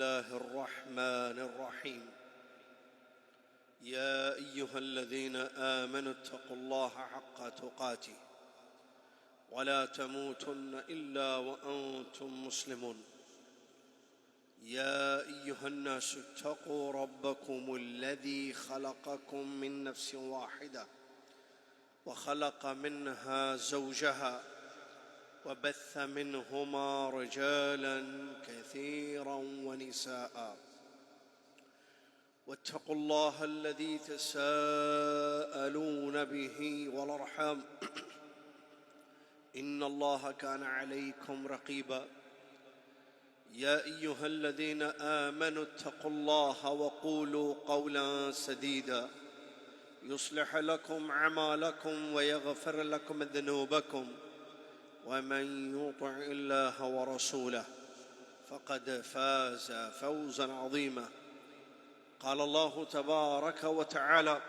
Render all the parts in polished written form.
الله الرحمن الرحيم. يا أيها الذين آمنوا اتقوا الله حق تقاته ولا تموتن إلا وأنتم مسلمون. يا أيها الناس اتقوا ربكم الذي خلقكم من نفس واحدة وخلق منها زوجها وبث منهما رجالا كثيرا ونساء واتقوا الله الذي تساءلون به والأرحام إن الله كان عليكم رقيبا. يا أيها الذين آمنوا اتقوا الله وقولوا قولا سديدا يصلح لكم أعمالكم ويغفر لكم ذنوبكم ومن يطع الله ورسوله فقد فاز فوزا عظيما. قال الله تبارك وتعالى: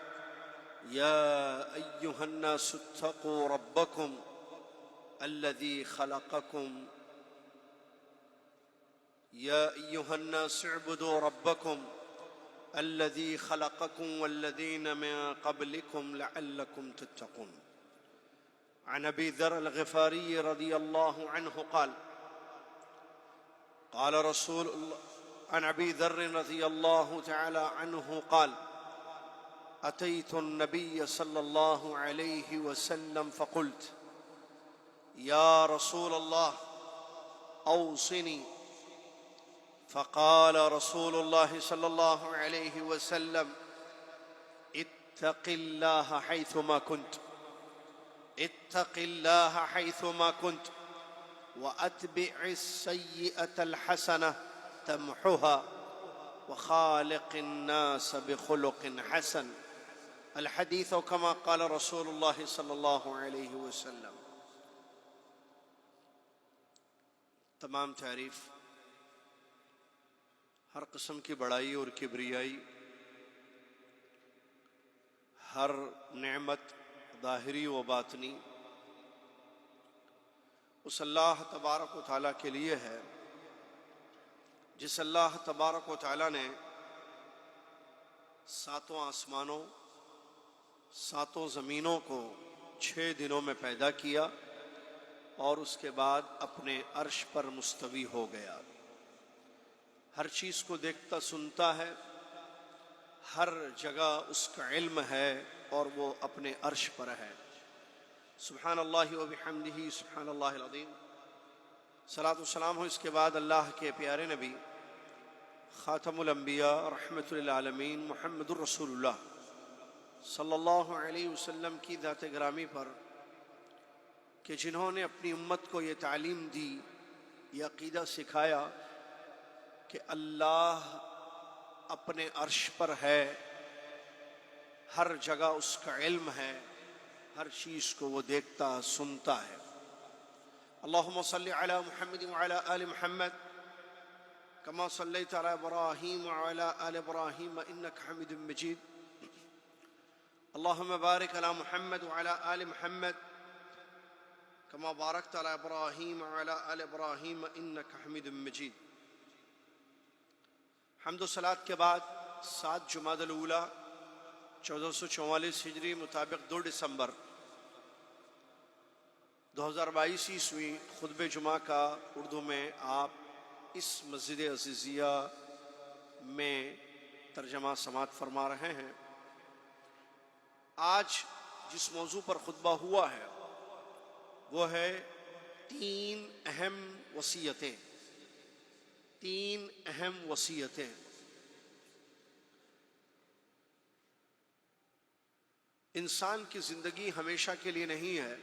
يا أيها الناس اتقوا ربكم الذي خلقكم يا أيها الناس اعبدوا ربكم الذي خلقكم والذين من قبلكم لعلكم تتقون. عن أبي ذر الغفاري رضي الله عنه قال رسول الله عن أبي ذر رضي الله تعالى عنه قال: أتيت النبي صلى الله عليه وسلم فقلت: يا رسول الله أوصني. فقال رسول الله صلى الله عليه وسلم: اتق الله حيثما كنت، اتق الله حيثما كنت، وأتبع السيئة الحسنة تمحها، وخالق الناس بخلق حسن. الحديث كما قال رسول الله صلى الله عليه وسلم. تمام تعریف، ہر قسم کی بڑائی اور کبریائی، ہر نعمت ظاہری و باطنی اس اللہ تبارک و تعالیٰ کے لیے ہے، جس اللہ تبارک و تعالیٰ نے ساتوں آسمانوں، ساتوں زمینوں کو 6 دنوں میں پیدا کیا اور اس کے بعد اپنے عرش پر مستوی ہو گیا. ہر چیز کو دیکھتا سنتا ہے، ہر جگہ اس کا علم ہے اور وہ اپنے عرش پر ہے. سبحان اللہ و بحمدہ سبحان اللہ العظیم. صلاۃ و سلام ہو اس کے بعد اللہ کے پیارے نبی خاتم الانبیاء رحمۃ للعالمین محمد الرسول اللہ صلی اللہ علیہ وسلم کی ذات گرامی پر، کہ جنہوں نے اپنی امت کو یہ تعلیم دی، یہ عقیدہ سکھایا کہ اللہ اپنے عرش پر ہے، ہر جگہ اس کا علم ہے، ہر چیز کو وہ دیکھتا سنتا ہے. اللہم صلی علی محمد وعلی آل محمد کما صلیت علی ابراہیم وعلی آل ابراہیم انک حمید مجید. اللہم بارک علی محمد وعلی آل محمد کما بارکت علی ابراہیم وعلی آل ابراہیم انک حمید مجید. حمد و صلات کے بعد 7 جمادی الاولیٰ 1444 ہجری مطابق 2 دسمبر 2022 عیسوی خطبہ جمعہ کا اردو میں آپ اس مسجد عزیزیہ میں ترجمہ سماعت فرما رہے ہیں. آج جس موضوع پر خطبہ ہوا ہے وہ ہے 3 اہم وصیتیں. 3 اہم وصیتیں. انسان کی زندگی ہمیشہ کے لیے نہیں ہے.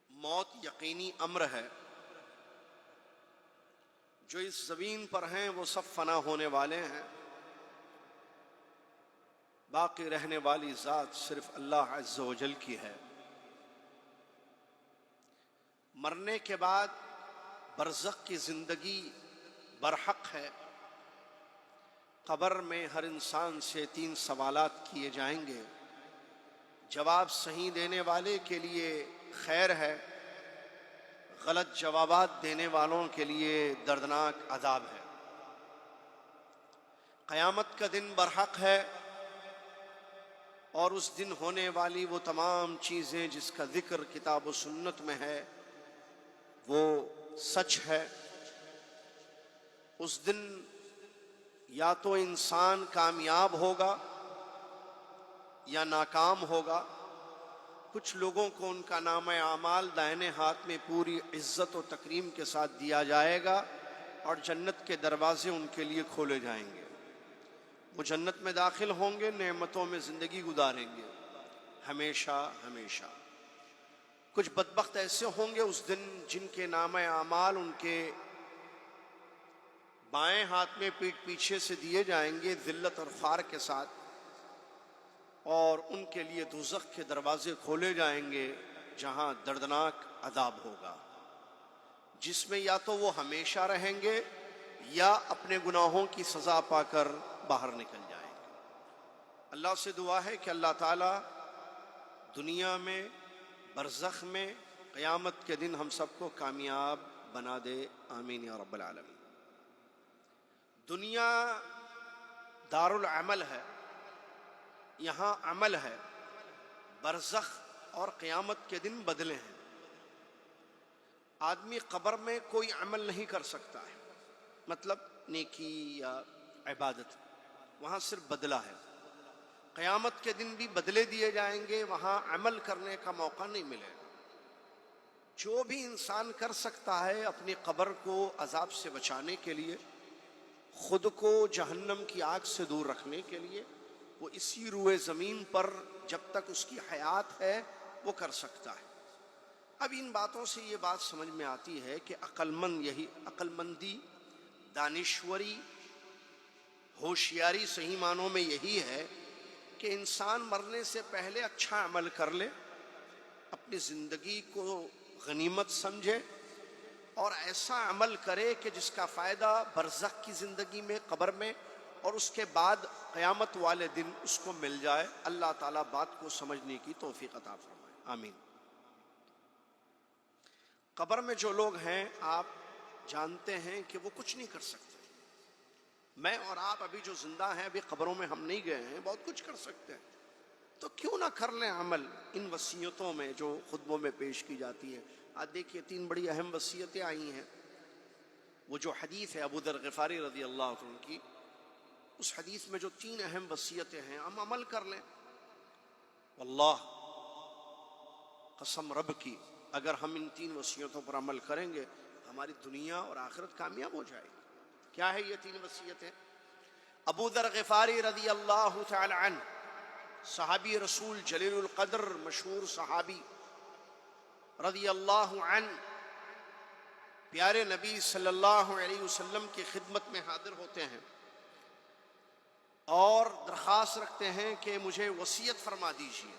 موت یقینی امر ہے. جو اس زمین پر ہیں وہ سب فنا ہونے والے ہیں. باقی رہنے والی ذات صرف اللہ عز و جل کی ہے. مرنے کے بعد برزخ کی زندگی برحق ہے. قبر میں ہر انسان سے 3 سوالات کیے جائیں گے. جواب صحیح دینے والے کے لیے خیر ہے، غلط جوابات دینے والوں کے لیے دردناک عذاب ہے۔ قیامت کا دن برحق ہے، اور اس دن ہونے والی وہ تمام چیزیں جس کا ذکر کتاب و سنت میں ہے وہ سچ ہے۔ اس دن یا تو انسان کامیاب ہوگا یا ناکام ہوگا۔ کچھ لوگوں کو ان کا نامہ اعمال دائنے ہاتھ میں پوری عزت و تکریم کے ساتھ دیا جائے گا، اور جنت کے دروازے ان کے لیے کھولے جائیں گے۔ وہ جنت میں داخل ہوں گے، نعمتوں میں زندگی گزاریں گے ہمیشہ ہمیشہ۔ کچھ بدبخت ایسے ہوں گے اس دن جن کے نامہ اعمال ان کے بائیں ہاتھ میں پیٹھ پیچھے سے دیے جائیں گے ذلت اور خوار کے ساتھ، اور ان کے لیے دوزخ کے دروازے کھولے جائیں گے جہاں دردناک عذاب ہوگا، جس میں یا تو وہ ہمیشہ رہیں گے یا اپنے گناہوں کی سزا پا کر باہر نکل جائیں گے۔ اللہ سے دعا ہے کہ اللہ تعالیٰ دنیا میں، برزخ میں، قیامت کے دن ہم سب کو کامیاب بنا دے، آمین یا رب العالمین۔ دنیا دار العمل ہے، یہاں عمل ہے، برزخ اور قیامت کے دن بدلے ہیں۔ آدمی قبر میں کوئی عمل نہیں کر سکتا ہے، مطلب نیکی یا عبادت، وہاں صرف بدلہ ہے۔ قیامت کے دن بھی بدلے دیے جائیں گے، وہاں عمل کرنے کا موقع نہیں ملے گا۔ جو بھی انسان کر سکتا ہے اپنی قبر کو عذاب سے بچانے کے لیے، خود کو جہنم کی آگ سے دور رکھنے کے لیے، وہ اسی روئے زمین پر جب تک اس کی حیات ہے وہ کر سکتا ہے۔ اب ان باتوں سے یہ بات سمجھ میں آتی ہے کہ عقل مندی، دانشوری، ہوشیاری صحیح معنوں میں یہی ہے کہ انسان مرنے سے پہلے اچھا عمل کر لے، اپنی زندگی کو غنیمت سمجھے، اور ایسا عمل کرے کہ جس کا فائدہ برزخ کی زندگی میں، قبر میں، اور اس کے بعد قیامت والے دن اس کو مل جائے۔ اللہ تعالیٰ بات کو سمجھنے کی توفیق عطا فرمائے، آمین۔ قبر میں جو لوگ ہیں آپ جانتے ہیں کہ وہ کچھ نہیں کر سکتے۔ میں اور آپ ابھی جو زندہ ہیں، ابھی قبروں میں ہم نہیں گئے ہیں، بہت کچھ کر سکتے ہیں، تو کیوں نہ کر لیں عمل ان وصیتوں میں جو خطبوں میں پیش کی جاتی ہے۔ آج دیکھیے 3 بڑی اہم وصیتیں آئی ہیں۔ وہ جو حدیث ہے ابو ذر غفاری رضی اللہ عنہ کی، اس حدیث میں جو 3 اہم وصیتیں ہیں، ہم عمل کر لیں۔ واللہ، قسم رب کی، اگر ہم ان 3 وصیتوں پر عمل کریں گے ہماری دنیا اور آخرت کامیاب ہو جائے گی۔ کیا ہے یہ 3 وصیتیں؟ ابو ذر غفاری رضی اللہ تعالی عنہ، صحابی رسول جلیل القدر، مشہور صحابی رضی اللہ عنہ، پیارے نبی صلی اللہ علیہ وسلم کی خدمت میں حاضر ہوتے ہیں اور درخواست رکھتے ہیں کہ مجھے وصیت فرما دیجیے،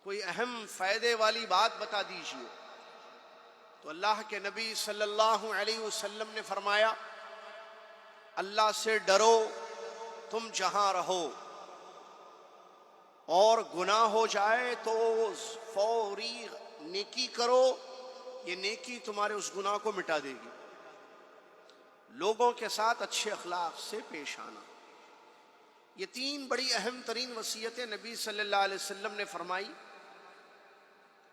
کوئی اہم فائدے والی بات بتا دیجیے۔ تو اللہ کے نبی صلی اللہ علیہ وسلم نے فرمایا، اللہ سے ڈرو تم جہاں رہو، اور گناہ ہو جائے تو فوری نیکی کرو، یہ نیکی تمہارے اس گناہ کو مٹا دے گی۔ لوگوں کے ساتھ اچھے اخلاق سے پیش آنا۔ یہ 3 بڑی اہم ترین وصیتیں نبی صلی اللہ علیہ وسلم نے فرمائی۔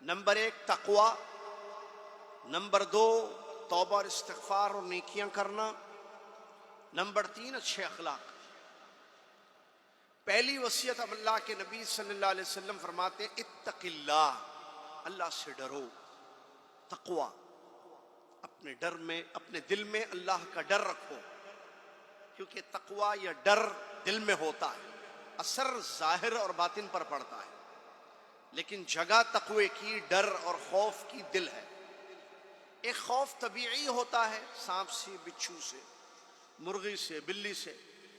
نمبر 1 تقوی، نمبر 2 توبہ اور استغفار اور نیکیاں کرنا، نمبر 3 اچھے اخلاق۔ پہلی وصیت اب اللہ کے نبی صلی اللہ علیہ وسلم فرماتے ہیں، اتق اللہ، اللہ سے ڈرو۔ تقوی، اپنے ڈر میں، اپنے دل میں اللہ کا ڈر رکھو، کیونکہ تقوی یا ڈر دل میں ہوتا ہے، اثر ظاہر اور باطن پر پڑتا ہے، لیکن جگہ تقوی کی، ڈر اور خوف کی دل ہے۔ ایک خوف طبیعی ہوتا ہے، سانپ سے، بچھو سے، مرغی سے، بلی سے،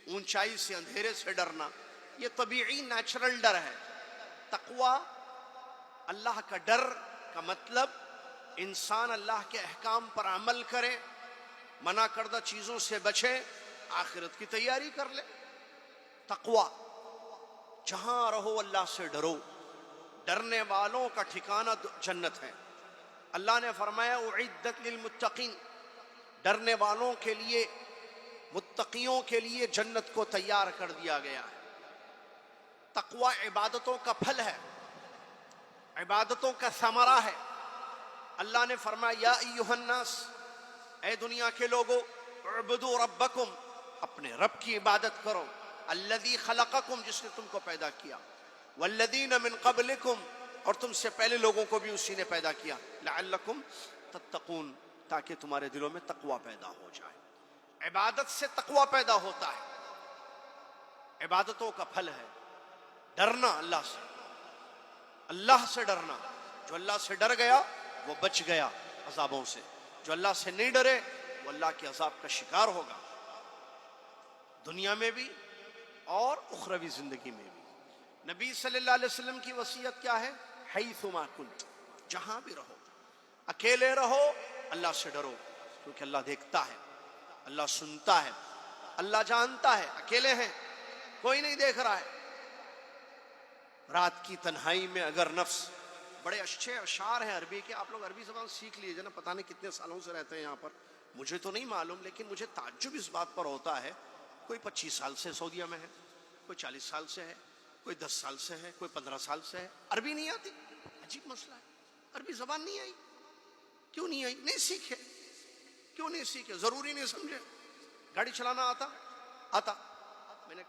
اونچائی سے، اندھیرے سے ڈرنا، یہ طبیعی نیچرل ڈر ہے۔ تقوی، اللہ کا ڈر کا مطلب انسان اللہ کے احکام پر عمل کرے، منع کردہ چیزوں سے بچے، آخرت کی تیاری کر لے۔ تقوی، جہاں رہو اللہ سے ڈرو، ڈرنے والوں کا ٹھکانہ جنت ہے۔ اللہ نے فرمایا اعدت للمتقین، ڈرنے والوں کے لیے، متقیوں کے لیے جنت کو تیار کر دیا گیا ہے۔ تقوی عبادتوں کا پھل ہے، عبادتوں کا ثمرہ ہے۔ اللہ نے فرمایا یا ایھا الناس، اے دنیا کے لوگو، اعبدوا ربکم، اپنے رب کی عبادت کرو، الذی خلقکم، جس نے تم کو پیدا کیا، والذین من قبلکم، اور تم سے پہلے لوگوں کو بھی اسی نے پیدا کیا، لعلکم تتقون، تاکہ تمہارے دلوں میں تقوی پیدا ہو جائے۔ عبادت سے تقوی پیدا ہوتا ہے، عبادتوں کا پھل ہے ڈرنا اللہ سے، اللہ سے ڈرنا۔ جو اللہ سے ڈر گیا وہ بچ گیا عذابوں سے، جو اللہ سے نہیں ڈرے وہ اللہ کے عذاب کا شکار ہوگا، دنیا میں بھی اور اخروی زندگی میں بھی۔ نبی صلی اللہ علیہ وسلم کی وصیت کیا ہے؟ حیثما کنت، جہاں بھی رہو، اکیلے رہو، اللہ سے ڈرو، کیونکہ اللہ دیکھتا ہے، اللہ سنتا ہے، اللہ جانتا ہے۔ اکیلے ہیں، کوئی نہیں دیکھ رہا ہے۔ رات کی تنہائی میں اگر نفس، بڑے اچھے اشعار ہیں عربی کے، آپ لوگ عربی زبان سیکھ لیجئے نا، پتہ نہیں کتنے سالوں سے رہتے ہیں یہاں پر، مجھے تو نہیں معلوم، لیکن مجھے تعجب اس بات پر ہوتا ہے، کوئی 25 سال سے سعودیہ میں ہے، کوئی 40 سال سے ہے، کوئی 10 سال سے ہے، کوئی 15 سال سے ہے، عربی نہیں آتی۔ عجیب مسئلہ ہے، عربی زبان نہیں آئی، کیوں نہیں آئی؟ نہیں سیکھے، کیوں نہیں سیکھے؟ ضروری نہیں سمجھے؟ گاڑی چلانا آتا۔ میں نے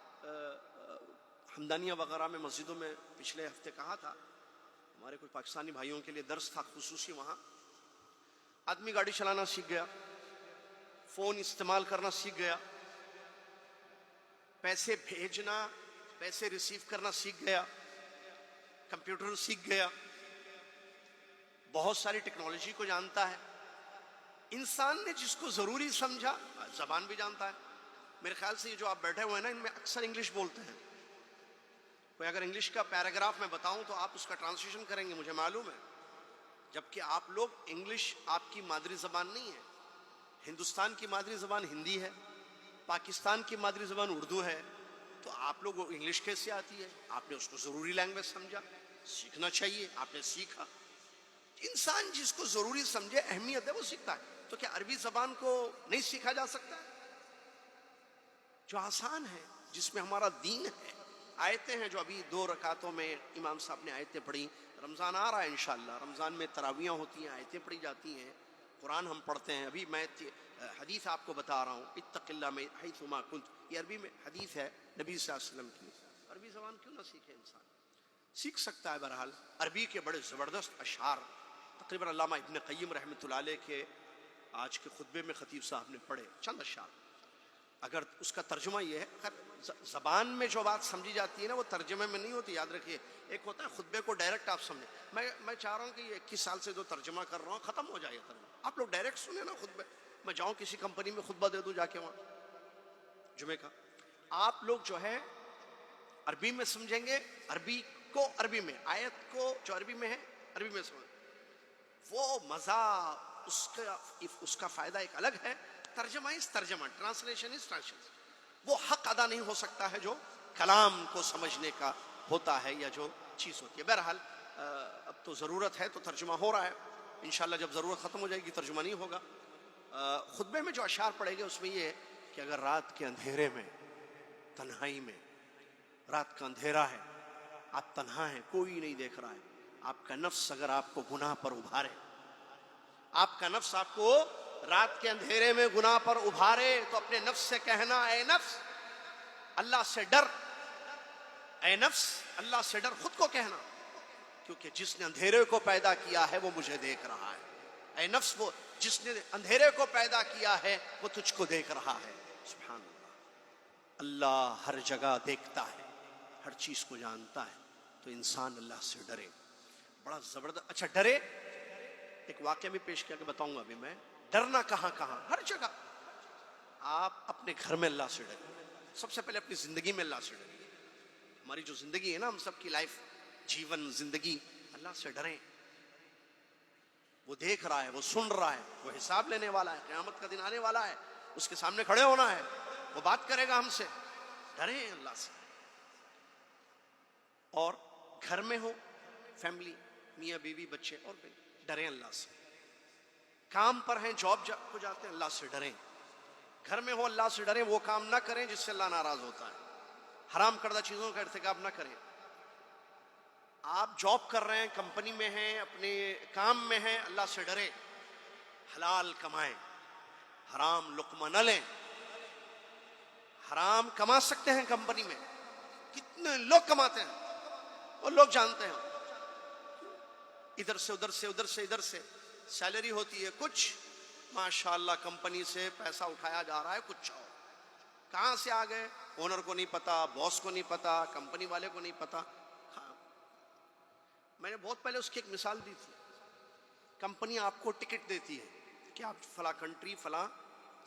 حمدانیہ وغیرہ میں مسجدوں میں پچھلے ہفتے کہا تھا، ہمارے کوئی پاکستانی بھائیوں کے لیے درس تھا خصوصی، وہاں آدمی گاڑی چلانا سیکھ گیا، فون استعمال کرنا سیکھ گیا، پیسے بھیجنا، پیسے ریسیو کرنا سیکھ گیا، کمپیوٹر سیکھ گیا، بہت ساری ٹیکنالوجی کو جانتا ہے۔ انسان نے جس کو ضروری سمجھا، زبان بھی جانتا ہے۔ میرے خیال سے یہ جو آپ بیٹھے ہوئے ہیں نا، ان میں اکثر انگلش بولتے ہیں۔ کوئی اگر انگلش کا پیراگراف میں بتاؤں تو آپ اس کا ٹرانسلیشن کریں گے، مجھے معلوم ہے، جبکہ آپ لوگ انگلش آپ کی مادری زبان نہیں ہے۔ ہندوستان کی مادری زبان ہندی ہے، پاکستان کی مادری زبان اردو ہے، تو آپ لوگ انگلش کیسے آتی ہے؟ آپ نے اس کو ضروری لینگویج سمجھا، سیکھنا چاہیے، آپ نے سیکھا۔ انسان جس کو ضروری سمجھے، اہمیت ہے، وہ سیکھتا ہے۔ تو کیا عربی زبان کو نہیں سیکھا جا سکتا؟ جو آسان ہے، جس میں ہمارا دین ہے۔ آیتیں ہیں جو ابھی 2 رکعتوں میں امام صاحب نے آیتیں پڑھی، رمضان آ رہا ہے انشاءاللہ، رمضان میں تراویحیں ہوتی ہیں، آیتیں پڑھی جاتی ہیں، قرآن ہم پڑھتے ہیں۔ ابھی میں حدیث آپ کو بتا رہا ہوں، اتق اللہ میں حیثما کنت، یہ عربی میں حدیث ہے نبی صلی اللہ علیہ وسلم کی۔ عربی زبان کیوں نہ سیکھے انسان؟ سیکھ سکتا ہے۔ بہرحال عربی کے بڑے زبردست اشعار تقریباً علامہ ابن قیم رحمۃ اللہ علیہ کے آج کے خطبے میں خطیب صاحب نے پڑھے، چند اشعار۔ اگر اس کا ترجمہ یہ ہے، زبان میں جو بات سمجھی جاتی ہے نا، وہ ترجمے میں نہیں ہوتی، یاد رکھیے۔ ایک ہوتا ہے خطبے کو ڈائریکٹ آپ سمجھیں، میں چاہ رہا ہوں کہ یہ 21 سال سے جو ترجمہ کر رہا ہوں ختم ہو جائے ترجمہ، آپ لوگ ڈائریکٹ سنیں نا خطبے۔ میں جاؤں کسی کمپنی میں خطبہ دے دوں جا کے وہاں جمعے کا، آپ لوگ جو ہے عربی میں سمجھیں گے، عربی کو عربی میں، آیت کو جو عربی میں ہے عربی میں سمجھیں، وہ مزہ، اس کا فائدہ ایک الگ ہے۔ ترجمہ از ترجمہ، ٹرانسلیشن از ٹرانسلیشن، وہ حق ادا نہیں ہو سکتا ہے جو کلام کو سمجھنے کا ہوتا ہے یا جو چیز ہوتی ہے۔ بہرحال اب تو ضرورت ہے تو ترجمہ ہو رہا ہے، انشاءاللہ جب ضرورت ختم ہو جائے گی ترجمہ نہیں ہوگا۔ خطبے میں جو اشعار پڑھے گے اس میں یہ ہے کہ اگر رات کے اندھیرے میں، تنہائی میں، رات کا اندھیرا ہے، آپ تنہا ہیں، کوئی نہیں دیکھ رہا ہے، آپ کا نفس اگر آپ کو گناہ پر ابھارے، آپ کا نفس آپ کو رات کے اندھیرے میں گناہ پر ابھارے، تو اپنے نفس سے کہنا، اے نفس اللہ سے ڈر، اے نفس اللہ سے ڈر، خود کو کہنا، کیونکہ جس نے اندھیرے کو پیدا کیا ہے وہ مجھے دیکھ رہا ہے۔ اے نفس، وہ جس نے اندھیرے کو پیدا کیا ہے وہ تجھ کو دیکھ رہا ہے۔ سبحان اللہ، اللہ ہر جگہ دیکھتا ہے، ہر چیز کو جانتا ہے، تو انسان اللہ سے ڈرے۔ بڑا زبردست، اچھا ڈرے، ایک واقعہ بھی پیش کیا کہ بتاؤں گا ابھی میں۔ ڈرنا کہاں کہاں؟ ہر جگہ۔ آپ اپنے گھر میں اللہ سے ڈریے، سب سے پہلے اپنی زندگی میں اللہ سے ڈریے۔ ہماری جو زندگی ہے نا، ہم سب کی لائف، جیون، زندگی، اللہ سے ڈریں۔ وہ دیکھ رہا ہے، وہ سن رہا ہے، وہ حساب لینے والا ہے، قیامت کا دن آنے والا ہے، اس کے سامنے کھڑے ہونا ہے، وہ بات کرے گا ہم سے۔ ڈریں اللہ سے۔ اور گھر میں ہو، فیملی، میاں بیوی بچے، اور بھی ڈریں اللہ سے۔ کام پر ہیں، جاب کو جاتے ہیں، اللہ سے ڈریں. گھر میں ہو اللہ سے ڈریں، وہ کام نہ کریں جس سے اللہ ناراض ہوتا ہے. حرام کردہ چیزوں کا ارتکاب نہ کریں. آپ جاب کر رہے ہیں، کمپنی میں ہیں، اپنے کام میں ہیں، اللہ سے ڈریں، حلال کمائیں، حرام لقمہ نہ لیں. حرام کما سکتے ہیں کمپنی میں، کتنے لوگ کماتے ہیں، اور لوگ جانتے ہیں. ادھر سے ادھر سے، ادھر سے ادھر سے سیلری ہوتی ہے کچھ، ماشاءاللہ کمپنی سے پیسہ اٹھایا جا رہا ہے کچھ اور. کہاں سے آ گئے اونر کو نہیں پتا، باس کو نہیں پتا، کمپنی والے کو نہیں پتا. میں نے بہت پہلے اس کی ایک مثال دی تھی. کمپنی آپ کو ٹکٹ دیتی ہے کہ آپ فلاں کنٹری فلاں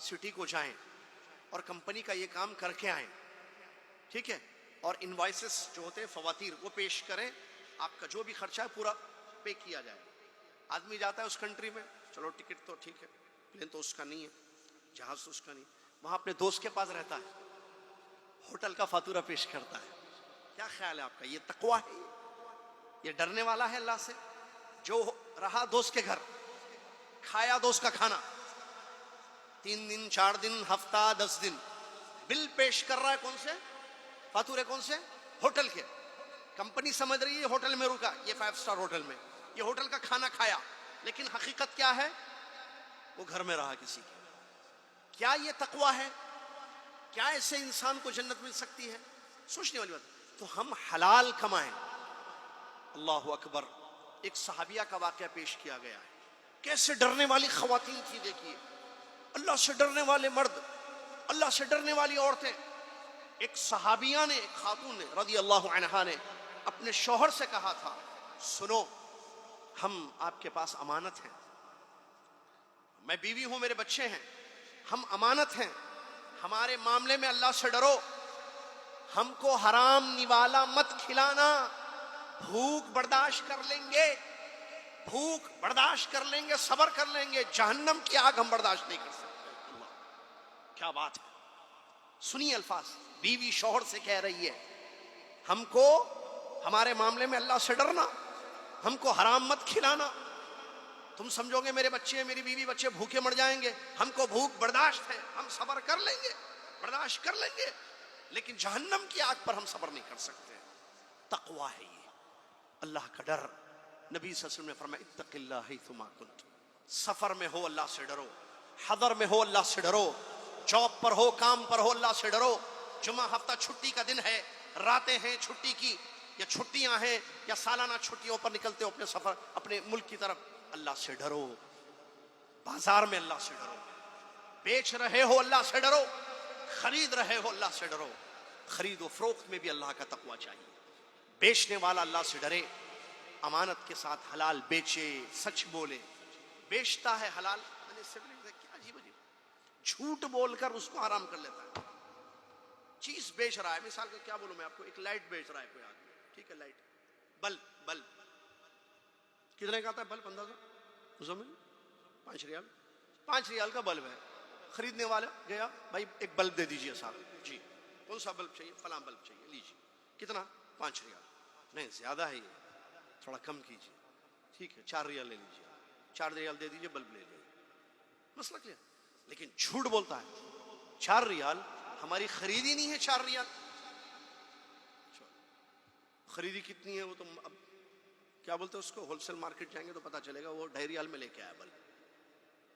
سٹی کو جائیں اور کمپنی کا یہ کام کر کے آئیں، ٹھیک ہے، اور انوائسز جو ہوتے ہیں فواتیر وہ پیش کریں، آپ کا جو بھی خرچہ ہے پورا پے کیا جائے. آدمی جاتا ہے اس کنٹری میں، چلو ٹکٹ تو ٹھیک ہے، پلین تو اس کا نہیں ہے، جہاز تو اس کا نہیں، وہاں اپنے دوست کے پاس رہتا ہے، ہوٹل کا فاتورہ پیش کرتا ہے. کیا خیال ہے آپ کا؟ یہ تقویٰ ہے؟ یہ ڈرنے والا ہے اللہ سے؟ جو رہا دوست کے گھر، کھایا دوست کا کھانا، 3 دن 4 دن ہفتہ 10 دن، بل پیش کر رہا ہے کون سے؟ فاتورے کون سے؟ ہوٹل کے. کمپنی سمجھ رہی ہے ہوٹل میں رکا، یہ 5 سٹار ہوٹل میں، یہ ہوٹل کا کھانا کھایا، لیکن حقیقت کیا ہے؟ وہ گھر میں رہا کسی کے. کیا یہ تقویٰ ہے؟ کیا ایسے انسان کو جنت مل سکتی ہے؟ سوچنے والی بات. تو ہم حلال کمائیں. اللہ اکبر. ایک صحابیہ کا واقعہ پیش کیا گیا ہے، کیسے ڈرنے والی خواتین تھی. دیکھیے، اللہ سے ڈرنے والے مرد، اللہ سے ڈرنے والی عورتیں. ایک صحابیہ نے، ایک خاتون نے رضی اللہ عنہا نے اپنے شوہر سے کہا تھا، سنو، ہم آپ کے پاس امانت ہیں، میں بیوی ہوں، میرے بچے ہیں، ہم امانت ہیں، ہمارے معاملے میں اللہ سے ڈرو، ہم کو حرام نوالا مت کھلانا، بھوک برداشت کر لیں گے، بھوک برداشت کر لیں گے، صبر کر لیں گے، جہنم کی آگ ہم برداشت نہیں کر سکتے. اللہ، کیا بات ہے. سنیے الفاظ، بیوی شوہر سے کہہ رہی ہے، ہم کو ہمارے معاملے میں اللہ سے ڈرنا، ہم کو حرام مت کھلانا. تم سمجھو گے میرے بچے، میری بیوی بچے بھوکے مر جائیں گے، ہم کو بھوک برداشت ہے، ہم صبر کر لیں گے، برداشت کر لیں گے، لیکن جہنم کی آگ پر ہم صبر نہیں کر سکتے. تقویٰ ہے یہ، اللہ کا ڈر. نبی صلی اللہ علیہ وسلم نے فرمایا اتق اللہ حیثما کنت. سفر میں ہو اللہ سے ڈرو، حضر میں ہو اللہ سے ڈرو، جاب پر ہو، کام پر ہو، اللہ سے ڈرو. جمعہ ہفتہ چھٹی کا دن ہے، راتیں ہیں چھٹی کی، یا چھٹیاں ہیں، یا سالانہ چھٹیوں پر نکلتے ہو اپنے سفر، اپنے ملک کی طرف، اللہ سے ڈرو. بازار میں اللہ سے ڈرو، بیچ رہے ہو اللہ سے ڈرو، خرید رہے ہو اللہ سے ڈرو. خرید و فروخت میں بھی اللہ کا تقویٰ چاہیے. بیچنے والا اللہ سے ڈرے، امانت کے ساتھ حلال بیچے، سچ بولے. بیچتا ہے حلال، میں نے اس سے کیا عجیب عجیب جھوٹ بول کر اس کو حرام کر لیتا ہے. چیز بیچ رہا ہے، مثال کا کیا بولوں میں آپ کو، ایک لائٹ بیچ رہا ہے کوئی آدمی، ٹھیک ہے، لائٹ، بلب کتنے کا آتا ہے بلب اندازہ؟ 5 ریال، 5 ریال کا بلب ہے. خریدنے والا گیا، بھائی ایک بلب دے دیجئے صاحب. جی، کون سا بلب چاہیے؟ فلاں بلب چاہیے، لیجیے. کتنا؟ 5 ریال. نہیں زیادہ ہے یہ، تھوڑا کم کیجیے. ٹھیک ہے، 4 ریال لے لیجیے. 4 ریال دے دیجیے، بلب لے لیں. مسئلہ کیا؟ لیکن جھوٹ بولتا ہے. 4 ریال ہماری خریدی نہیں ہے. 4 ریال خریدی کتنی ہے وہ تو اب کیا بولتے ہیں اس کو، ہول سیل مارکیٹ جائیں گے تو پتا چلے گا. وہ 2.5 ریال میں لے کے آیا بلب.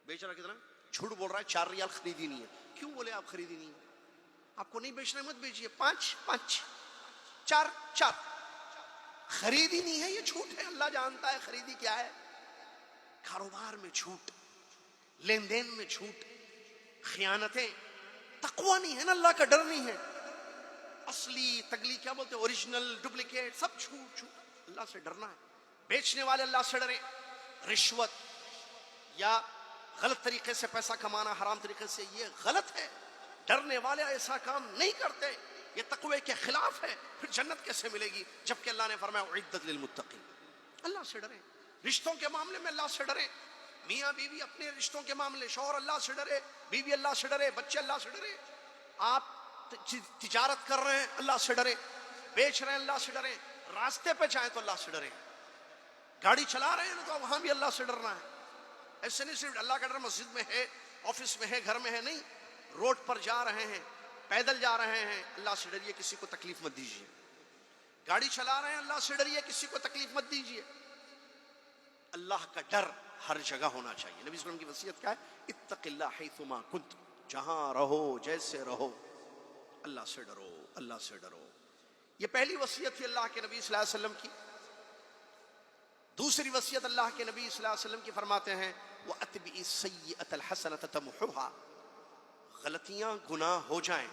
بیچ رہا کتنا؟ جھوٹ بول رہا ہے، 4 ریال خریدی نہیں ہے. کیوں بولے آپ خریدی نہیں ہے؟ آپ کو نہیں بیچنا مت بیچیے. 5 4 خریدی نہیں ہے، یہ جھوٹ ہے. اللہ جانتا ہے خریدی کیا ہے. کاروبار میں جھوٹ، لین دین میں جھوٹ، خیانتیں. تقویٰ نہیں ہے نا، اللہ کا ڈر نہیں ہے. اصلی تگلی کیا بولتے ہیں، اوریجنل ڈپلیکیٹ سب جھوٹ. اللہ سے ڈرنا ہے. بیچنے والے اللہ سے ڈریں. رشوت یا غلط طریقے سے پیسہ کمانا، حرام طریقے سے، یہ غلط ہے. ڈرنے والے ایسا کام نہیں کرتے، یہ تقوی کے خلاف ہے. پھر جنت کیسے ملے گی جبکہ اللہ نے فرمایا اعدت للمتقین. اللہ سے ڈریں. رشتوں کے معاملے میں اللہ سے ڈریں. میاں بیوی اپنے رشتوں کے معاملے، شوہر اللہ سے ڈرے، بیوی اللہ سے ڈرے، بچے اللہ سے ڈرے. آپ تجارت کر رہے ہیں اللہ سے ڈرے، بیچ رہے ہیں اللہ سے ڈرے، راستے پہ جائیں تو اللہ سے ڈریں، گاڑی چلا رہے ہیں تو وہاں بھی اللہ سے ڈرنا ہے. ایسے نہیں صرف اللہ کا ڈر مسجد میں ہے، آفس میں ہے، گھر میں ہے، نہیں، روڈ پر جا رہے ہیں، پیدل جا رہے ہیں، اللہ سے ڈریے، کسی کو تکلیف مت دیجیے. گاڑی چلا رہے ہیں، اللہ سے ڈریے، کسی کو تکلیف مت دیجیے. اللہ کا ڈر ہر جگہ ہونا چاہیے. نبی صلی اللہ علیہ وسلم کی وصیت کیا ہے؟ اتق اللہ حیثما کنت، جہاں رہو، جیسے رہو، اللہ سے ڈرو، اللہ سے ڈرو. یہ پہلی وصیت تھی اللہ کے نبی صلی اللہ علیہ وسلم کی. دوسری وصیت اللہ کے نبی صلی اللہ علیہ وسلم کی فرماتے ہیں وَأَتْبِعِ السَّيِّئَةَ الْحَسَنَةَ تَمْحُوهَا، غلطیاں گناہ ہو جائیں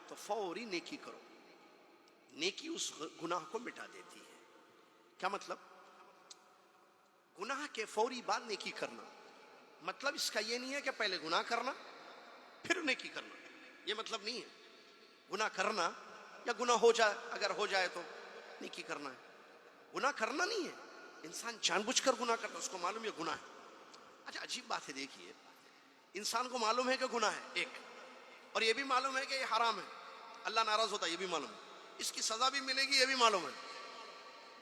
تو فوری نیکی کرو. نیکی اس گناہ کو مٹا دیتی ہے. کیا مطلب؟ گناہ کے فوری بعد نیکی کرنا. مطلب اس کا یہ نہیں ہے کہ پہلے گناہ کرنا پھر نیکی کرنا، یہ مطلب نہیں ہے. گناہ کرنا یا گناہ ہو جائے، اگر ہو جائے تو نیکی کرنا ہے. گناہ کرنا نہیں ہے، انسان جان بوجھ کر گناہ کرتا، اس کو معلوم یہ گناہ ہے. اچھا عجیب بات ہے، دیکھیے، انسان کو معلوم ہے کہ گناہ ہے ایک، اور یہ بھی معلوم ہے کہ یہ حرام ہے، اللہ ناراض ہوتا ہے، یہ بھی معلوم ہے، اس کی سزا بھی ملے گی، یہ بھی معلوم ہے.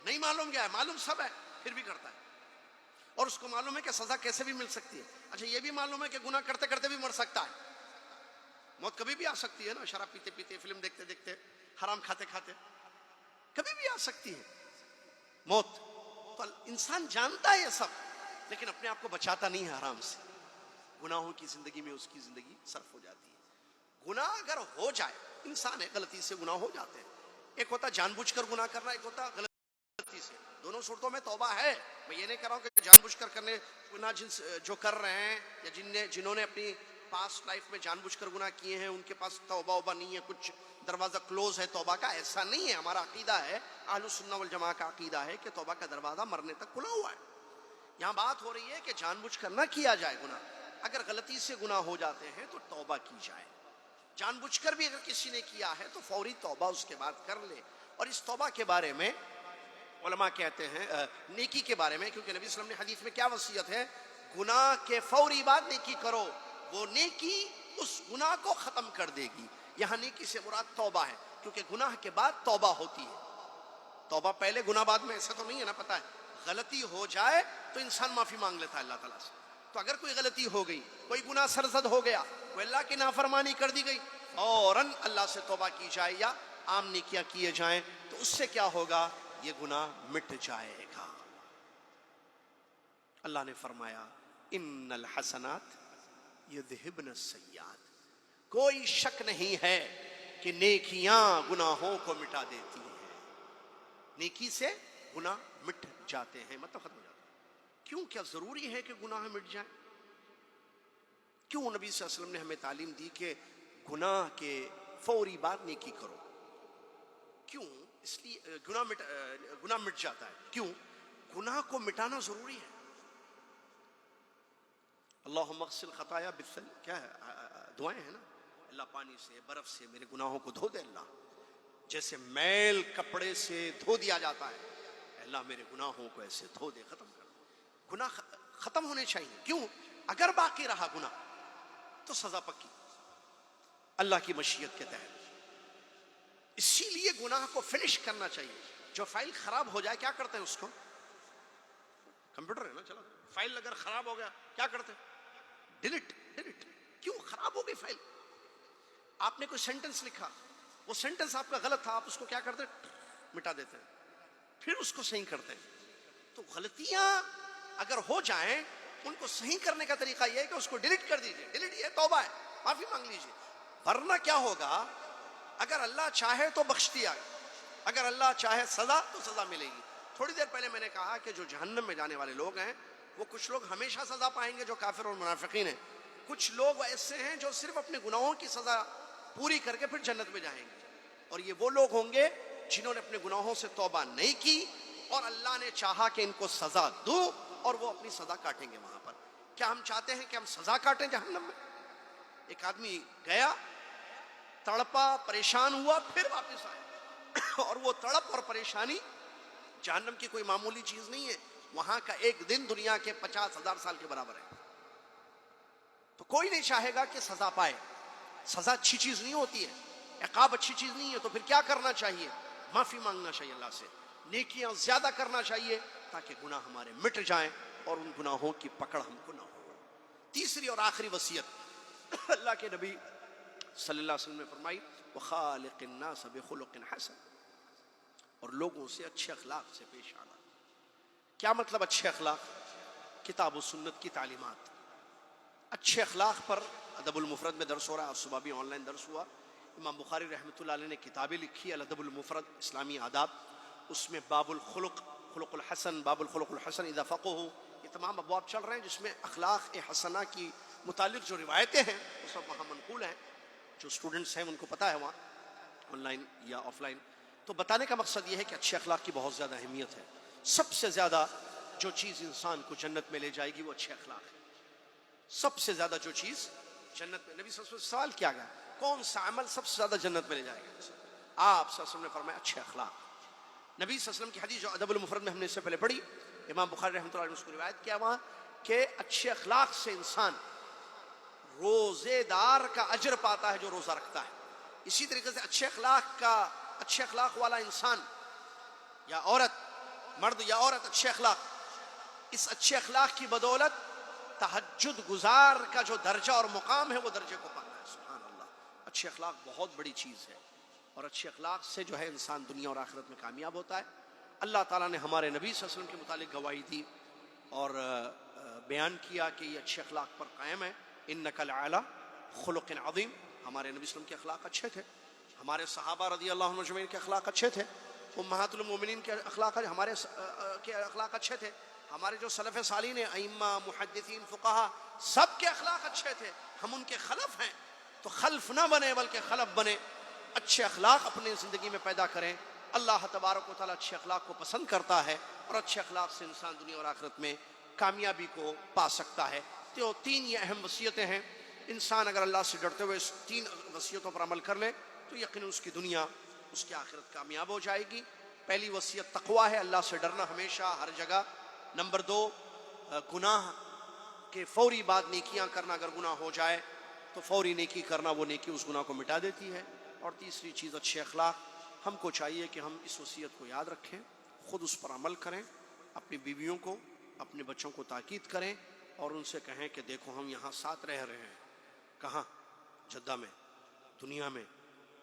نہیں معلوم کیا ہے؟ معلوم سب ہے، پھر بھی کرتا ہے. اور اس کو معلوم ہے کہ سزا کیسے بھی مل سکتی ہے. اچھا یہ بھی معلوم ہے کہ گناہ کرتے کرتے بھی مر سکتا ہے، موت کبھی بھی آ سکتی ہے نا. شراب پیتے پیتے، فلم دیکھتے دیکھتے، حرام کھاتے کھاتے کبھی بھی آ سکتی ہے موت. تو انسان جانتا ہے یہ سب، لیکن اپنے آپ کو بچاتا نہیں ہے حرام سے. گناہوں کی زندگی میں اس کی زندگی صرف ہو جاتی ہے. گناہ اگر ہو جائے، انسان ہے، غلطی سے گناہ ہو جاتے ہیں. ایک ہوتا جان بوجھ کر گناہ کرنا، ایک ہوتا غلطی سے. دونوں صورتوں میں توبہ ہے. میں یہ نہیں کہہ رہا ہوں کہ جان بوجھ کر کرنے گناہ جو کر رہے ہیں یا جنہوں نے اپنی پاسٹ لائف میں جان بوجھ کر گناہ کیے ہیں ان کے پاس توبہ وبہ نہیں ہے، کچھ دروازہ کلوز ہے توبہ کا، ایسا نہیں ہے. ہمارا عقیدہ ہے، اہل السنہ والجماعہ کا عقیدہ ہے کہ توبہ کا دروازہ مرنے تک کھلا ہوا ہے. یہاں بات ہو رہی ہے کہ جان بوجھ کر نہ کیا جائے گناہ. اگر غلطی سے گناہ ہو جاتے ہیں تو توبہ کی جائے. جان بوجھ کر بھی اگر کسی نے کیا ہے تو فوری توبہ اس کے بعد کر لے. اور اس توبہ کے بارے میں علماء کہتے ہیں، نیکی کے بارے میں، کیونکہ نبی صلی اللہ علیہ وسلم نے حدیث میں کیا وصیت ہے؟ گناہ کے فوری بعد نیکی کرو، وہ نیکی اس گناہ کو ختم کر دے گی. یہاں نیکی سے مراد توبہ ہے، کیونکہ گناہ کے بعد توبہ ہوتی ہے. توبہ پہلے گناہ بعد میں، ایسا تو نہیں ہے نا. پتہ ہے غلطی ہو جائے تو انسان معافی مانگ لیتا ہے اللہ تعالیٰ سے. تو اگر کوئی غلطی ہو گئی، کوئی گناہ سرزد ہو گیا، کوئی اللہ کی نافرمانی کر دی گئی، فوراً اللہ سے توبہ کی جائے یا عام نیکیاں کیے جائیں تو اس سے کیا ہوگا؟ یہ گناہ مٹ جائے گا. اللہ نے فرمایا ان الحسنات یذہبن السیئات. کوئی شک نہیں ہے کہ نیکیاں گناہوں کو مٹا دیتی ہیں. نیکی سے گناہ مٹ جاتے ہیں، مطلب ختم ہو جاتے ہیں. کیوں؟ کیا ضروری ہے کہ گناہ مٹ جائیں؟ کیوں نبی صلی اللہ علیہ وسلم نے ہمیں تعلیم دی کہ گناہ کے فوری بعد نیکی کرو؟ کیوں؟ اس لیے گناہ مٹ جاتا ہے. کیوں؟ گناہ کو مٹانا ضروری ہے. اللہم اغسل خطایا بالثلج، کیا ہے دعائیں ہیں نا، اللہ پانی سے، برف سے میرے گناہوں کو دھو دے. اللہ جیسے میل کپڑے سے دھو دیا جاتا ہے، اللہ میرے گناہوں کو ایسے دھو دے، ختم کر دے. گناہ ختم ہونے چاہیے. کیوں؟ اگر باقی رہا گناہ تو سزا پکی اللہ کی مشیت کے تحت. اسی لیے گناہ کو فنش کرنا چاہیے. جو فائل خراب ہو جائے کیا کرتے ہیں؟ اس کو، کمپیوٹر ہے نا چلو، فائل اگر خراب ہو گیا کیا کرتے ہیں؟ ڈیلیٹ. کیوں؟ خراب ہو گئی فائل. آپ نے کوئی سینٹنس لکھا، وہ سینٹنس آپ کا غلط تھا، آپ اس کو کیا کرتے ہیں؟ مٹا دیتے ہیں، پھر اس کو صحیح کرتے ہیں. تو غلطیاں اگر ہو جائیں ان کو صحیح کرنے کا طریقہ یہ ہے کہ اس کو ڈیلیٹ کر دیجئے. ڈیلیٹ یہ توبہ ہے، معافی مانگ لیجئے. ورنہ کیا ہوگا؟ اگر اللہ چاہے تو بخش دیا، اگر اللہ چاہے سزا تو سزا ملے گی. تھوڑی دیر پہلے میں نے کہا کہ جو جہنم میں جانے والے لوگ ہیں وہ کچھ لوگ ہمیشہ سزا پائیں گے جو کافر اور منافقین ہیں. کچھ لوگ ایسے ہیں جو صرف اپنے گناہوں کی سزا پوری کر کے پھر جنت میں جائیں گے. اور یہ وہ لوگ ہوں گے جنہوں نے اپنے گناہوں سے توبہ نہیں کی اور اللہ نے چاہا کہ ان کو سزا دو اور وہ اپنی سزا کاٹیں گے وہاں پر. کیا ہم چاہتے ہیں کہ ہم سزا کاٹیں جہنم میں؟ ایک آدمی گیا، تڑپا، پریشان ہوا، پھر واپس آیا. اور وہ تڑپ اور پریشانی جہنم کی کوئی معمولی چیز نہیں ہے. وہاں کا ایک دن دنیا کے 50,000 سال کے برابر ہے. تو کوئی نہیں چاہے گا کہ سزا پائے. سزا اچھی چیز نہیں ہوتی ہے، عقاب اچھی چیز نہیں ہے. تو پھر کیا کرنا چاہیے؟ معافی مانگنا چاہیے اللہ سے، نیکیاں زیادہ کرنا چاہیے تاکہ گناہ ہمارے مٹ جائیں اور ان گناہوں کی پکڑ ہم کو نہ ہو۔ تیسری اور آخری وصیت اللہ کے نبی صلی اللہ علیہ وسلم نے فرمائی وَخَالِقِ النَّاسَ بِخُلُقٍ حَسَنٍ، اور لوگوں سے اچھے اخلاق سے پیش آنا۔ کیا مطلب اچھے اخلاق؟ کتاب و سنت کی تعلیمات۔ اچھے اخلاق پر ادب المفرد میں درس ہو رہا ہے، آج صبح بھی آن لائن درس ہوا۔ امام بخاری رحمۃ اللہ علیہ نے کتابیں لکھی الادب المفرد، اسلامی آداب، اس میں باب الخلق، خلق الحسن، باب الخلق الحسن اذا فقہوا، یہ تمام ابواب چل رہے ہیں جس میں اخلاق حسنہ کی متعلق جو روایتیں ہیں وہ سب وہاں منقول ہیں۔ جو اسٹوڈنٹس ہیں ان کو پتہ ہے وہاں آن لائن یا آف لائن۔ تو بتانے کا مقصد یہ ہے کہ اچھے اخلاق کی بہت زیادہ اہمیت ہے۔ سب سے زیادہ جو چیز انسان کو جنت میں لے جائے گی وہ اچھے اخلاق ہے۔ سب سے زیادہ جو چیز جنت میں، نبی صلی اللہ علیہ وسلم سوال کیا گیا کون سا عمل سب سے زیادہ جنت میں لے جائے گا؟ آپ صلی اللہ علیہ وسلم نے فرمایا اچھے اخلاق۔ نبی صلی اللہ علیہ وسلم کی حدیث جو ادب المفرد میں ہم نے اس سے پہلے پڑھی، امام بخاری رحمۃ اللہ علیہ نے اس کو روایت کیا وہاں کہ اچھے اخلاق سے انسان روزے دار کا اجر پاتا ہے جو روزہ رکھتا ہے۔ اسی طریقے سے اچھے اخلاق والا انسان یا عورت، مرد یا عورت، اچھے اخلاق، اس اچھے اخلاق کی بدولت تہجد گزار کا جو درجہ اور مقام ہے وہ درجے کو پاتا ہے۔ سبحان اللہ، اچھے اخلاق بہت بڑی چیز ہے، اور اچھے اخلاق سے جو ہے انسان دنیا اور آخرت میں کامیاب ہوتا ہے۔ اللہ تعالیٰ نے ہمارے نبی صلی اللہ علیہ وسلم کے متعلق گواہی دی اور بیان کیا کہ یہ اچھے اخلاق پر قائم ہے۔ انک لعلی خلق عظیم، ہمارے نبی صلی اللہ علیہ وسلم کے اخلاق اچھے تھے، ہمارے صحابہ رضی اللہ عنہم اجمعین کے اخلاق اچھے تھے، امہات المومنین کے اخلاق ہمارے کے اخلاق اچھے تھے، ہمارے جو سلف صالحین ہیں، ائمہ، محدثین، فقہا، سب کے اخلاق اچھے تھے۔ ہم ان کے خلف ہیں تو خلف نہ بنے بلکہ خلف بنے، اچھے اخلاق اپنی زندگی میں پیدا کریں۔ اللہ تبارک و تعالیٰ اچھے اخلاق کو پسند کرتا ہے، اور اچھے اخلاق سے انسان دنیا اور آخرت میں کامیابی کو پا سکتا ہے۔ تو تین یہ اہم وصیتیں ہیں، انسان اگر اللہ سے ڈرتے ہوئے اس تین وصیتوں پر عمل کر لے تو یقیناً اس کی دنیا، اس کی آخرت کامیاب ہو جائے گی۔ پہلی وصیت تقویٰ ہے، اللہ سے ڈرنا ہمیشہ ہر جگہ۔ نمبر دو، گناہ کے فوری بعد نیکیاں کرنا، اگر گناہ ہو جائے تو فوری نیکی کرنا، وہ نیکی اس گناہ کو مٹا دیتی ہے۔ اور تیسری چیز اچھے اخلاق، ہم کو چاہیے کہ ہم اس وصیت کو یاد رکھیں، خود اس پر عمل کریں، اپنی بیویوں کو، اپنے بچوں کو تاکید کریں اور ان سے کہیں کہ دیکھو ہم یہاں ساتھ رہ رہے ہیں، کہاں؟ جدہ میں، دنیا میں،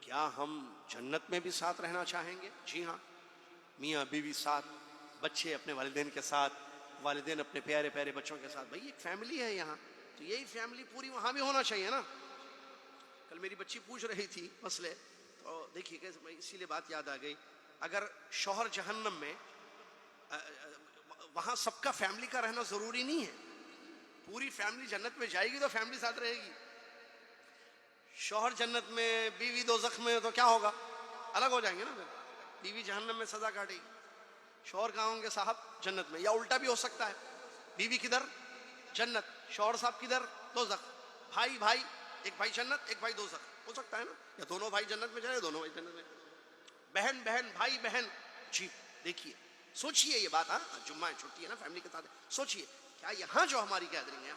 کیا ہم جنت میں بھی ساتھ رہنا چاہیں گے؟ جی ہاں، میاں بیوی ساتھ، بچے اپنے والدین کے ساتھ، والدین اپنے پیارے پیارے بچوں کے ساتھ۔ بھائی ایک فیملی ہے یہاں، تو یہی فیملی پوری وہاں بھی ہونا چاہیے نا۔ کل میری بچی پوچھ رہی تھی مسئلے، تو دیکھیے کہ اسی لیے بات یاد آ گئی، اگر شوہر جہنم میں، وہاں سب کا فیملی کا رہنا ضروری نہیں ہے، پوری فیملی جنت میں جائے گی تو فیملی ساتھ رہے گی۔ شوہر جنت میں، بیوی دوزخ میں، تو کیا ہوگا؟ الگ ہو جائیں گے نا پھر۔ بیوی جہنم میں سزا کاٹے گی، شوہر کہاں ہوں گے؟ صاحب جنت میں۔ یا الٹا بھی ہو سکتا ہے، بیوی کدھر؟ جنت، شوہر صاحب کدھر؟ دوزخ۔ بھائی بھائی، ایک بھائی جنت ایک بھائی دوزخ، ہو سکتا ہے نا، یا دونوں بھائی جنت میں جائے، دونوں بھائی جنت میں۔ بہن بہن، بھائی بہن، جی دیکھیے، سوچئے یہ بات، ہاں جمعہ چھٹی ہے نا، فیملی کے ساتھ سوچئے کیا یہاں جو ہماری گیدرنگ ہے،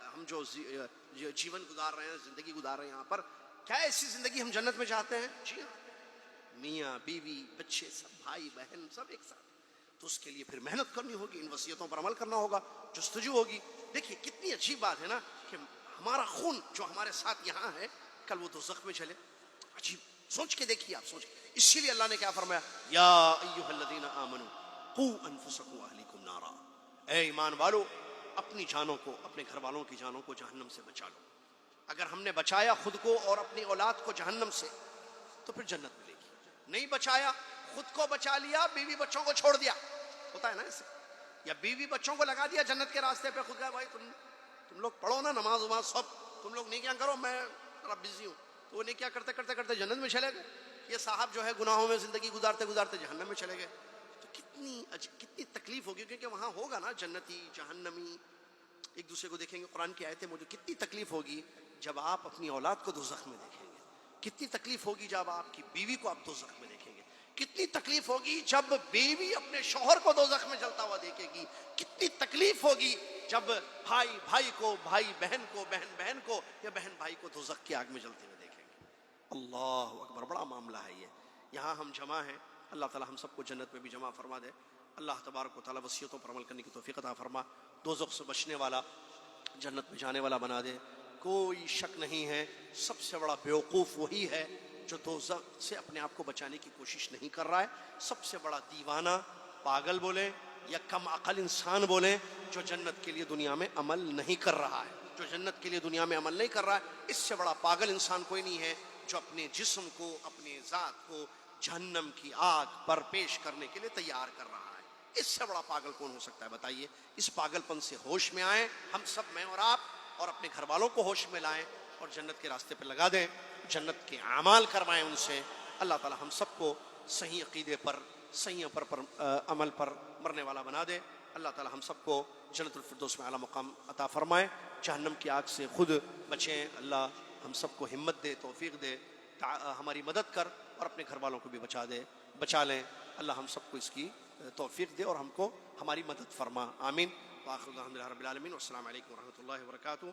ہم جو جیون گزار رہے ہیں، زندگی گزار رہے ہیں یہاں پر، کیا ایسی زندگی ہم جنت میں چاہتے ہیں؟ جی ہاں، میاں بیوی بچے سب، بھائی بہن سب ایک ساتھ۔ تو اس کے لیے پھر محنت کرنی ہوگی، ان وصیتوں پر عمل کرنا ہوگا، جستجو ہوگی۔ دیکھیے کتنی عجیب بات ہے نا کہ ہمارا خون جو ہمارے ساتھ یہاں ہے، کل وہ دوزخ میں چلے۔ عجیب، سوچ کے دیکھیے آپ، سوچ کے۔ اسی لیے اللہ نے کیا فرمایا، یا ایھا الذین آمنوا قوا انفسکم واہلیکم نارا، اے ایمان والو اپنی جانوں کو، اپنے گھر والوں کی جانوں کو جہنم سے بچا لو۔ اگر ہم نے بچایا خود کو اور اپنی اولاد کو جہنم سے تو پھر جنت ملے گی، نہیں بچایا، خود کو بچا لیا، بیوی بچوں کو چھوڑ دیا، ہوتا ہے نا اس سے، یا بیوی بچوں کو لگا دیا جنت کے راستے پہ، خود کہا بھائی تم لوگ پڑھو نا نماز وماز سب، تم لوگ نیکیاں کرو، میں ذرا بزی ہوں، تو وہ نیکیاں کرتے کرتے کرتے جنت میں چلے گئے، یہ صاحب جو ہے گناہوں میں زندگی گزارتے گزارتے جہنم میں چلے گئے۔ تو کتنی تکلیف ہوگی، کیونکہ وہاں ہوگا نا جنتی جہنمی ایک دوسرے کو دیکھیں گے، قرآن کی آیتیں موجود، کتنی تکلیف ہوگی جب آپ اپنی اولاد کو دوزخ میں دیکھیں گے، کتنی تکلیف ہوگی جب آپ کی بیوی کو آپ دوزخ میں دیکھیں گے، کتنی تکلیف ہوگی جب بیوی اپنے شوہر کو دوزخ میں جلتا ہوا دیکھے گی، کتنی تکلیف ہوگی جب بھائی بھائی کو، بھائی بہن کو، بہن بہن کو، یا بہن بھائی کو دوزخ کی آگ میں جلتے ہوئے دیکھیں گے۔ اللہ اکبر، بڑا معاملہ ہے یہ۔ یہاں ہم جمع ہیں، اللہ تعالی ہم سب کو جنت میں بھی جمع فرما دے۔ اللہ تبارک و تعالی وصیتوں پر عمل کرنے کی توفیق عطا فرما۔ دوزخ سے بچنے والا، جنت میں جانے والا بنا دے۔ کوئی شک نہیں ہے سب سے بڑا بیوقوف وہی ہے جو دوزخ سے اپنے آپ کو بچانے کی کوشش نہیں کر رہا ہے۔ سب سے بڑا دیوانہ، پاگل بولیں یا کم عقل انسان بولیں، جو جنت کے لیے دنیا میں عمل نہیں کر رہا ہے، جو جنت کے لیے دنیا میں عمل نہیں کر رہا ہے، اس سے بڑا پاگل انسان کوئی نہیں ہے جو اپنے جسم کو، اپنے ذات کو جہنم کی آگ پر پیش کرنے کے لیے تیار کر رہا ہے۔ اس سے بڑا پاگل کون ہو سکتا ہے بتائیے؟ اس پاگل پن سے ہوش میں آئیں ہم سب، میں اور آپ، اور اپنے گھر والوں کو ہوش میں لائیں اور جنت کے راستے پہ لگا دیں، جنت کے اعمال کروائیں ان سے۔ اللہ تعالی ہم سب کو صحیح عقیدے پر، صحیح عمل پر مرنے والا بنا دے۔ اللہ تعالی ہم سب کو جنت الفردوس میں اعلیٰ مقام عطا فرمائے، جہنم کی آگ سے خود بچیں۔ اللہ ہم سب کو ہمت دے، توفیق دے، ہماری مدد کر اور اپنے گھر والوں کو بھی بچا لیں۔ اللہ ہم سب کو اس کی توفیق دے اور ہم کو ہماری مدد فرما، آمین۔ وآخر دعوانا الحمد للہ رب العالمین، والسلام علیکم ورحمۃ اللہ وبرکاتہ۔